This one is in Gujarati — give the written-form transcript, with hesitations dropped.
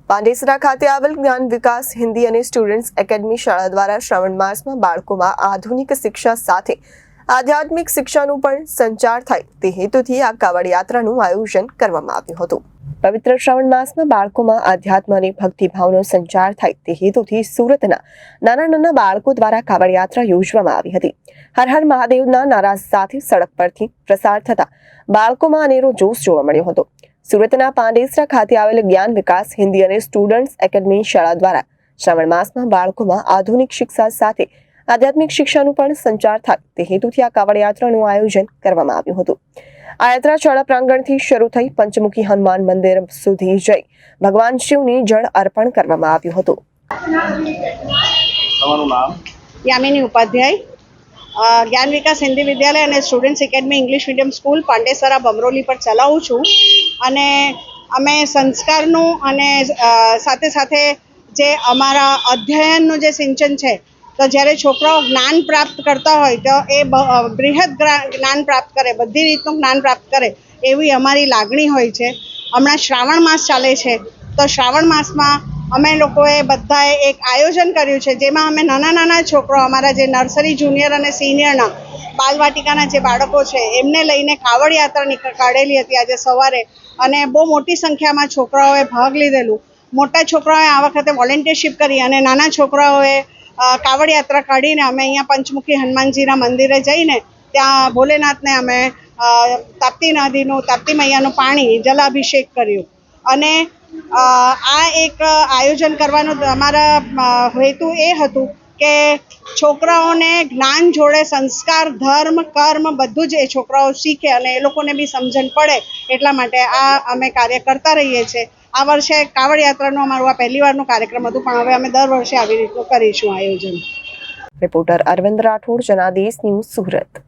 પાંડેસરા ખાતે આવેલ જ્ઞાન વિકાસ હિન્દી અને સ્ટુડન્ટ્સ એકેડમી શાળા દ્વારા શ્રાવણ માસમાં બાળકોમાં આધુનિક શિક્ષા સાથે આધ્યાત્મિક શિક્ષાનું પણ સંચાર થાય તે હેતુથી આ કાવડ યાત્રાનું આયોજન કરવામાં આવ્યું હતું। પવિત્ર શ્રાવણ માસમાં બાળકોમાં આધ્યાત્મ અને ભક્તિભાવનો સંચાર થાય તે હેતુથી સુરતના નાના બાળકો દ્વારા કાવડ યાત્રા યોજવામાં આવી હતી। હર હર મહાદેવના નારા સાથે સડક પરથી પ્રસાર થતા બાળકોમાં અનેરો જોશ જોવા મળ્યો હતો। સુરતના પાંડેસરા ખાતે આવેલ જ્ઞાન વિકાસ હિન્દી અને સ્ટુડન્ટ્સ એકેડમી શાળા દ્વારા શ્રાવણ માસમાં બાળકોમાં આધુનિક શિક્ષા સાથે આધ્યાત્મિક શિક્ષાનું પણ સંચાર થાય તે હેતુથી આ કાવડ યાત્રાનું આયોજન કરવામાં આવ્યું હતું। આ યાત્રા શાળા પ્રાંગણથી શરૂ થઈ પંચમુખી હનુમાન મંદિર સુધી જઈ ભગવાન શિવને જળ અર્પણ કરવામાં આવ્યું હતું। यामिनी उपाध्याय ज्ञान विकास हिंदी विद्यालय અને students academy English medium school Pandesara Bamroli પર ચલાવું છું અને અમે સંસ્કારનું અને સાથે સાથે જે અમારા અધ્યયનનું જે સિંચન છે તો જ્યારે છોકરાઓ જ્ઞાન પ્રાપ્ત કરતા હોય તો એ બૃહદ જ્ઞાન પ્રાપ્ત કરે, બધી રીતનું જ્ઞાન પ્રાપ્ત કરે એવી અમારી લાગણી હોય છે। હમણાં શ્રાવણ માસ ચાલે છે તો શ્રાવણ માસમાં અમે લોકોએ બધાએ એક આયોજન કર્યું છે જેમાં અમે નાના છોકરો અમારા જે નર્સરી જુનિયર અને સિનિયરના બાલવાટિકાના જે બાળકો છે એમને લઈને કાવડ યાત્રા કાઢેલી હતી આજે સવારે અને બહુ મોટી સંખ્યામાં છોકરાઓએ ભાગ લીધેલું। મોટા છોકરાઓએ આ વખતે વોલેન્ટિયરશિપ કરી અને નાના છોકરાઓએ કાવડ યાત્રા કાઢીને અમે અહીંયા પંચમુખી હનુમાનજીના મંદિરે જઈને ત્યાં ભોલેનાથને અમે તાપ્તી નદીનું તાપ્તી મૈયાનું પાણી જલાભિષેક કર્યું અને આ એક આયોજન કરવાનો અમારા હેતુ એ હતું કે છોકરાઓને જ્ઞાન જોડે સંસ્કાર, ધર્મ, કર્મ બધું જ એ છોકરાઓ શીખે અને એ લોકોને બી સમજણ પડે એટલા માટે આ અમે કાર્ય કરતા રહીએ છીએ। આ વર્ષે કાવડ યાત્રાનું અમારું આ પહેલી વારનું કાર્યક્રમ હતું પણ હવે અમે દર વર્ષે આવી રીતનું કરીશું આયોજન। Reporter Arvind Rathod, Janadesh News, Surat.